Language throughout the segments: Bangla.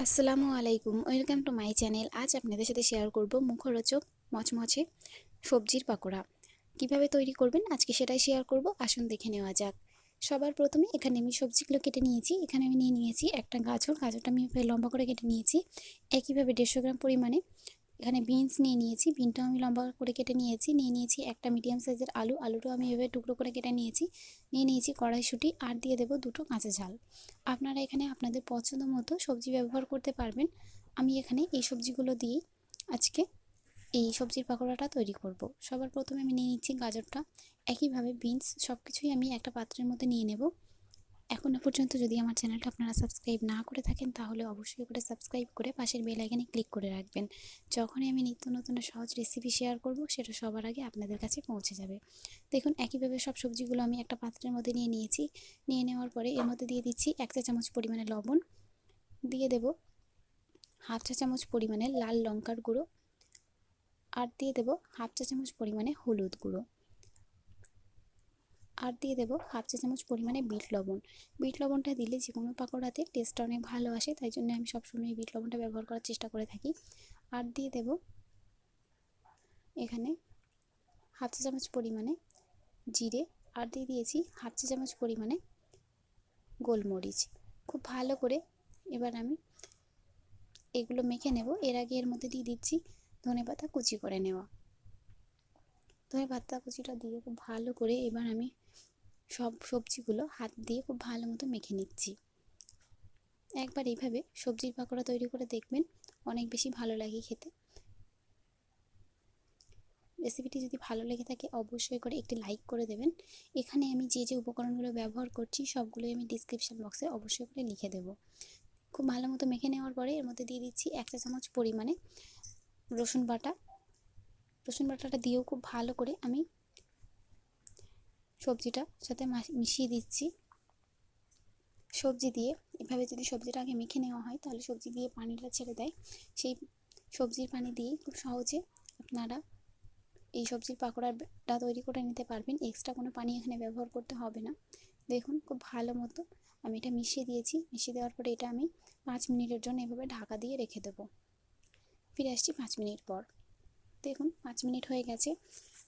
আসসালামু আলাইকুম, ওয়েলকাম টু মাই চ্যানেল। আজ আপনাদের সাথে শেয়ার করব মুখরোচক মচমচে সবজির পাকোড়া কিভাবে তৈরি করবেন আজকে সেটাই শেয়ার করব। আসুন দেখে নেওয়া যাক। সবার প্রথমে এখানে আমি সবজিগুলো কেটে নিয়েছি। এখানে আমি নিয়ে নিয়েছি একটা গাজরটা আমি লম্বা করে কেটে নিয়েছি। একইভাবে 150 গ্রাম পরিমাণে এখানে বিনস নিয়ে নিয়েছি, বিনটাও আমি লম্বা করে কেটে নিয়েছি। নিয়ে নিয়েছি একটা মিডিয়াম সাইজের আলুটাও আমি এভাবে টুকরো করে কেটে নিয়েছি। নিয়ে নিয়েছি কড়াইশুঁটি, আর দিয়ে দেবো দুটো কাঁচা ঝাল। আপনারা এখানে আপনাদের পছন্দ মতো সবজি ব্যবহার করতে পারবেন। আমি এখানে এই সবজিগুলো দিয়েই আজকে এই সবজির পাকোড়াটা তৈরি করব। সবার প্রথমে আমি নিয়ে নিচ্ছি গাজরটা, একইভাবে বিনস সব কিছুই আমি একটা পাত্রের মধ্যে নিয়ে নেব। এখনও পর্যন্ত যদি আমার চ্যানেলটা আপনারা সাবস্ক্রাইব না করে থাকেন তাহলে অবশ্যই করে সাবস্ক্রাইব করে পাশের বেল আইকনে ক্লিক করে রাখবেন। যখনই আমি নিত্য নতুন সহজ রেসিপি শেয়ার করব সেটা সবার আগে আপনাদের কাছে পৌঁছে যাবে। দেখুন একইভাবে সব সবজিগুলো আমি একটা পাত্রের মধ্যে নিয়ে নিয়েছি। নিয়ে নেওয়ার পরে এর মধ্যে দিয়ে দিচ্ছি 1 চা চামচ পরিমাণে লবণ, দিয়ে দেব হাফ চা চামচ পরিমাণে লাল লঙ্কার গুঁড়ো, আর দিয়ে দেব হাফ চা চামচ পরিমাণে হলুদ গুঁড়ো, আর দিয়ে দেবো হাফ চা চামচ পরিমাণে বিট লবণ। বিট লবণটা দিলে যে কোনো পাকোড়াতে টেস্টটা অনেক ভালো আসে, তাই জন্য আমি সবসময় বিট লবণটা ব্যবহার করার চেষ্টা করে থাকি। আর দিয়ে দেব এখানে হাফ চা চামচ পরিমাণে জিরে, আর দিয়ে দিয়েছি হাফ চা চামচ পরিমাণে গোলমরিচ। খুব ভালো করে এবার আমি এগুলো মেখে নেব। এর আগে এর মধ্যে দিয়ে দিচ্ছি ধনেপাতা কুচি করে নেওয়া। ধনেপাতা কুচিটা দিয়ে খুব ভালো করে এবার আমি সব সবজিগুলো হাত দিয়ে খুব ভালো মতো মেখে নিচ্ছি। একবার এইভাবে সবজির পাকোড়া তৈরি করে দেখবেন, অনেক বেশি ভালো লাগে খেতে। রেসিপিটি যদি ভালো লেগে থাকে অবশ্যই করে একটি লাইক করে দেবেন। এখানে আমি যে যে উপকরণগুলো ব্যবহার করছি সবগুলোই আমি ডিসক্রিপশন বক্সে অবশ্যই করে লিখে দেবো। খুব ভালো মতো মেখে নেওয়ার পরে এর মধ্যে দিয়ে দিচ্ছি 1 চা চামচ পরিমাণে রসুন বাটা। রসুন বাটাটা দিয়েও খুব ভালো করে আমি সবজিটার সাথে মিশিয়ে দিচ্ছি। সবজি দিয়ে এভাবে যদি সবজিটা আগে মেখে নেওয়া হয় তাহলে সবজি দিয়ে পানিটা ছেড়ে দেয়। সেই সবজির পানি দিয়েই খুব সহজে আপনারা এই সবজির পাকোড়াটা তৈরি করে নিতে পারবেন। এক্সট্রা কোনো পানি এখানে ব্যবহার করতে হবে না। দেখুন খুব ভালো মতো আমি এটা মিশিয়ে দিয়েছি। মিশিয়ে দেওয়ার পরে এটা আমি 5 মিনিটের জন্য এভাবে ঢাকা দিয়ে রেখে দেবো। ফিরে আসছি 5 মিনিট পর। দেখুন 5 মিনিট হয়ে গেছে।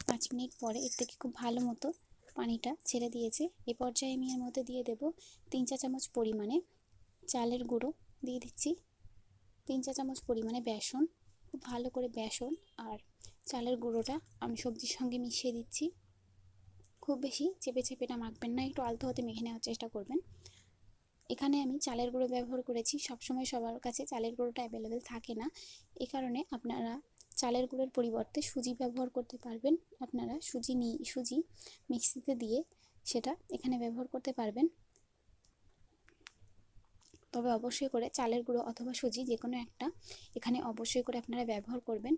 5 মিনিট পরে এর থেকে খুব ভালো মতো পানিটা ছেড়ে দিয়েছে। এ পর্যায়ে আমি এর মধ্যে দিয়ে দেব 3 চা চামচ পরিমাণে চালের গুঁড়ো, দিয়ে দিচ্ছি 3 চা চামচ পরিমাণে বেসন। খুব ভালো করে বেসন আর চালের গুঁড়োটা আমি সবজির সঙ্গে মিশিয়ে দিচ্ছি। খুব বেশি চেপে চেপে এটা মাখবেন না, একটু আলতো হাতে মেখে নেওয়ার চেষ্টা করবেন। এখানে আমি চালের গুঁড়ো ব্যবহার করেছি। সবসময় সবার কাছে চালের গুঁড়োটা অ্যাভেলেবেল থাকে না, এ কারণে আপনারা চালের গুঁড়োর পরিবর্তে সুজি ব্যবহার করতে পারবেন। আপনারা সুজি মিক্সিতে দিয়ে সেটা এখানে ব্যবহার করতে পারবেন। তবে অবশ্যই করে চালের গুঁড়ো অথবা সুজি যে কোনো একটা এখানে অবশ্যই করে আপনারা ব্যবহার করবেন।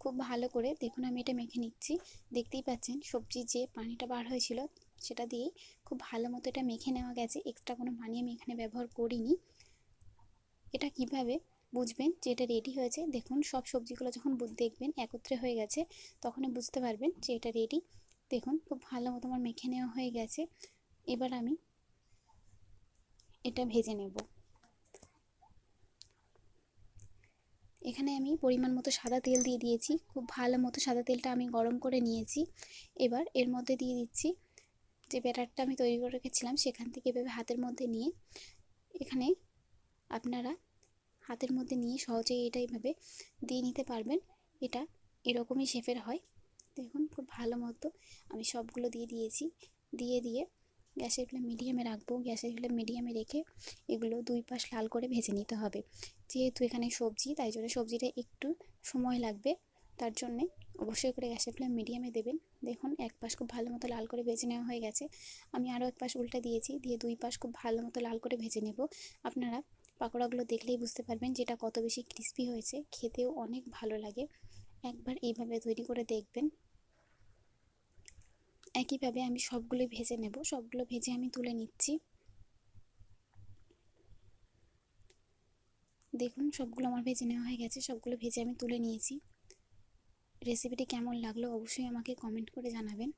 খুব ভালো করে দেখুন আমি এটা মেখে নিচ্ছি। দেখতেই পাচ্ছেন সবজি যে পানিটা বার হয়েছিল সেটা দিয়েই খুব ভালো মতো এটা মেখে নেওয়া গেছে। এক্সট্রা কোনো পানি আমি এখানে ব্যবহার করিনি। এটা কিভাবে বুঝবেন যে এটা রেডি হয়েছে? দেখুন সব সবজিগুলো যখন দেখবেন একত্রে হয়ে গেছে তখনই বুঝতে পারবেন যে এটা রেডি। দেখুন খুব ভালো মতো আমার মেখে নেওয়া হয়ে গেছে। এবার আমি এটা ভেজে নেব। এখানে আমি পরিমাণ মতো সাদা তেল দিয়ে দিয়েছি। খুব ভালো মতো সাদা তেলটা আমি গরম করে নিয়েছি। এবার এর মধ্যে দিয়ে দিচ্ছি যে ব্যাটারটা আমি তৈরি করে রেখেছিলাম, সেখান থেকে এভাবে হাতের মধ্যে নিয়ে এখানে আপনারা হাতের মধ্যে নিয়ে সহজেই এটা এইভাবে দিয়ে নিতে পারবেন। এটা এরকমই শেপের হয়। দেখুন খুব ভালো মতো আমি সবগুলো দিয়ে দিয়েছি। দিয়ে গ্যাসের ফ্লেম মিডিয়ামে রাখবো। গ্যাসের ফ্লেম মিডিয়ামে রেখে এগুলো দুই পাশ লাল করে ভেজে নিতে হবে। যেহেতু এখানে সবজি, তাই জন্য সবজিটা একটু সময় লাগবে, তার জন্যে অবশ্যই করে গ্যাসের ফ্লেম মিডিয়ামে দেবেন। দেখুন এক পাশ খুব ভালো মতো লাল করে ভেজে নেওয়া হয়ে গেছে। আমি আরও এক পাশ উল্টে দিয়েছি, দিয়ে দুই পাশ খুব ভালো মতো লাল করে ভেজে নেব। আপনারা পাকোড়াগুলো দেখলেই বুঝতে পারবেন যে এটা কত বেশি ক্রিস্পি হয়েছে, খেতেও অনেক ভালো লাগে। একবার এইভাবে তৈরি করে দেখবেন। একইভাবে আমি সবগুলো ভেজে নেব। সবগুলো ভেজে আমি তুলে নিচ্ছি। দেখুন সবগুলো আমার ভেজে নেওয়া হয়ে গেছে। সবগুলো ভেজে আমি তুলে নিয়েছি। রেসিপিটি কেমন লাগলো অবশ্যই আমাকে কমেন্ট করে জানাবেন।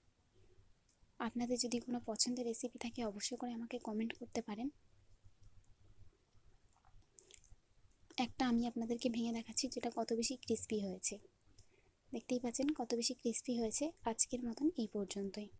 আপনাদের যদি কোনো পছন্দের রেসিপি থাকে অবশ্যই করে আমাকে কমেন্ট করতে পারেন। একটা আমি আপনাদেরকে ভেঙে দেখাচ্ছি যেটা কত বেশি ক্রিস্পি হয়েছে। দেখতেই পাচ্ছেন কত বেশি ক্রিস্পি হয়েছে। আজকের মতন এই পর্যন্তই।